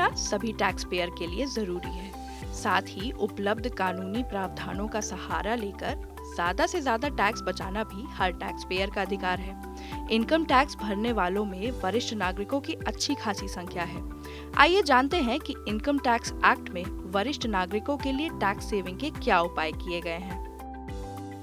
होना सभी tax payer के लिए जरूरी है। साथ ही उपलब्ध कानूनी प्रावधानों का सहारा लेकर ज्यादा से ज्यादा टैक्स बचाना भी हर टैक्स पेयर का अधिकार है। इनकम टैक्स भरने वालों में वरिष्ठ नागरिकों की अच्छी खासी संख्या है। आइए जानते हैं कि इनकम टैक्स एक्ट में वरिष्ठ नागरिकों के लिए टैक्स सेविंग के क्या उपाय किए गए हैं।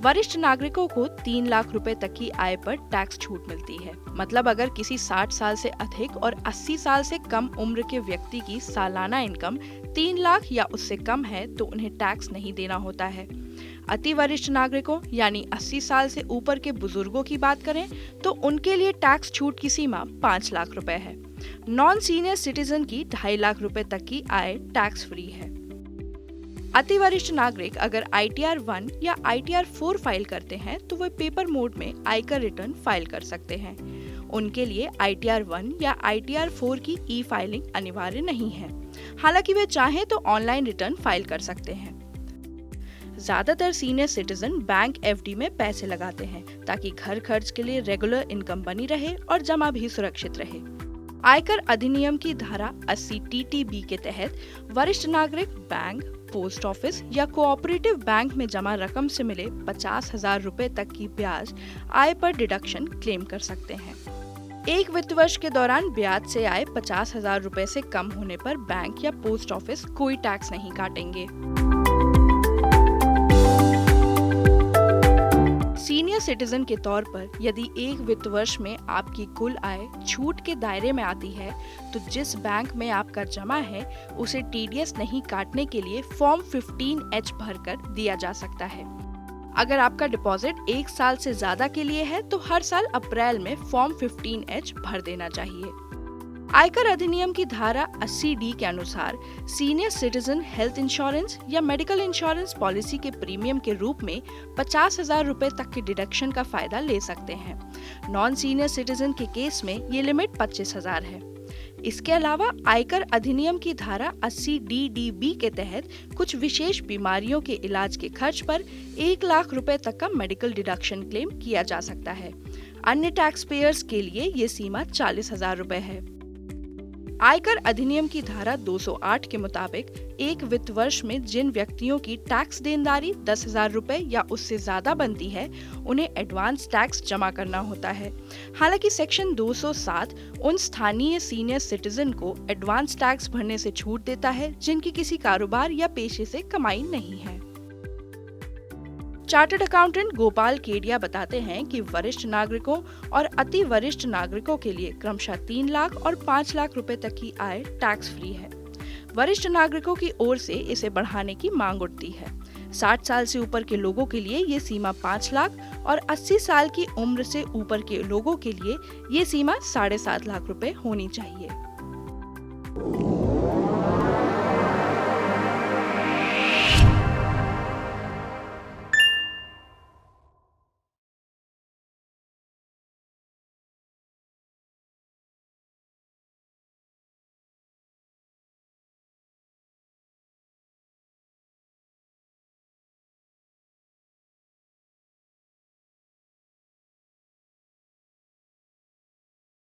वरिष्ठ नागरिकों को 3 लाख रुपए तक की आय पर टैक्स छूट मिलती है। मतलब अगर किसी 60 साल से अधिक और 80 साल से कम उम्र के व्यक्ति की सालाना इनकम 3 लाख या उससे कम है तो उन्हें टैक्स नहीं देना होता है। अति वरिष्ठ नागरिकों यानी 80 साल से ऊपर के बुजुर्गों की बात करें तो उनके लिए टैक्स छूट की सीमा 5 लाख रुपए है। नॉन सीनियर सिटीजन की 2.5 लाख रुपए तक की आय टैक्स फ्री है। अति वरिष्ठ नागरिक अगर ITR 1 या ITR 4 फाइल करते हैं तो वे पेपर मोड में आयकर रिटर्न फाइल कर सकते हैं। उनके लिए ITR 1 या ITR 4 की ई-फाइलिंग अनिवार्य नहीं है। हालांकि वे चाहें तो ऑनलाइन रिटर्न फाइल कर सकते हैं। ज्यादातर सीनियर सिटीजन बैंक FD में पैसे लगाते हैं ताकि घर खर्च के लिए रेगुलर इनकम बनी रहे और जमा भी सुरक्षित रहे। आयकर अधिनियम की धारा 80 TTB के तहत वरिष्ठ नागरिक बैंक, पोस्ट ऑफिस या कोऑपरेटिव बैंक में जमा रकम से मिले 50,000 रुपए तक की ब्याज आय पर डिडक्शन क्लेम कर सकते हैं। एक वित्त वर्ष के दौरान ब्याज से आय 50,000 रुपए से कम होने पर बैंक या पोस्ट ऑफिस कोई टैक्स नहीं काटेंगे। सीनियर सिटीजन के तौर पर यदि एक वित्त वर्ष में आपकी कुल आय छूट के दायरे में आती है तो जिस बैंक में आपका जमा है उसे TDS नहीं काटने के लिए फॉर्म 15H भरकर दिया जा सकता है। अगर आपका डिपॉजिट 1 साल से ज्यादा के लिए है तो हर साल अप्रैल में फॉर्म 15H भर देना चाहिए। आयकर अधिनियम की धारा 80D के अनुसार सीनियर सिटीजन हेल्थ इंश्योरेंस या मेडिकल इंश्योरेंस पॉलिसी के प्रीमियम के रूप में 50,000 रुपए तक के डिडक्शन का फायदा ले सकते हैं। नॉन सीनियर सिटीजन के केस में ये लिमिट 25,000 है। इसके अलावा आयकर अधिनियम की धारा 80DDB के तहत कुछ विशेष बीमारियों के इलाज के खर्च पर 1 लाख रुपए तक का मेडिकल डिडक्शन क्लेम किया जा सकता है। अन्य टैक्स पेयर्स के लिए ये सीमा 40,000 रुपए है। आयकर अधिनियम की धारा 208 के मुताबिक एक वित्त वर्ष में जिन व्यक्तियों की टैक्स देनदारी 10,000 रुपए या उससे ज्यादा बनती है उन्हें एडवांस टैक्स जमा करना होता है। हालांकि सेक्शन 207 उन स्थानीय सीनियर सिटीजन को एडवांस टैक्स भरने से छूट देता है जिनकी किसी कारोबार या पेशे से कमाई नहीं है। चार्टर्ड अकाउंटेंट गोपाल केडिया बताते हैं कि वरिष्ठ नागरिकों और अति वरिष्ठ नागरिकों के लिए क्रमशः 3 लाख और 5 लाख रुपए तक की आय टैक्स फ्री है। वरिष्ठ नागरिकों की ओर से इसे बढ़ाने की मांग उठती है। 60 साल से ऊपर के लोगों के लिए ये सीमा 5 लाख और 80 साल की उम्र से ऊपर के लोगों के लिए ये सीमा 7.5 लाख रुपए होनी चाहिए।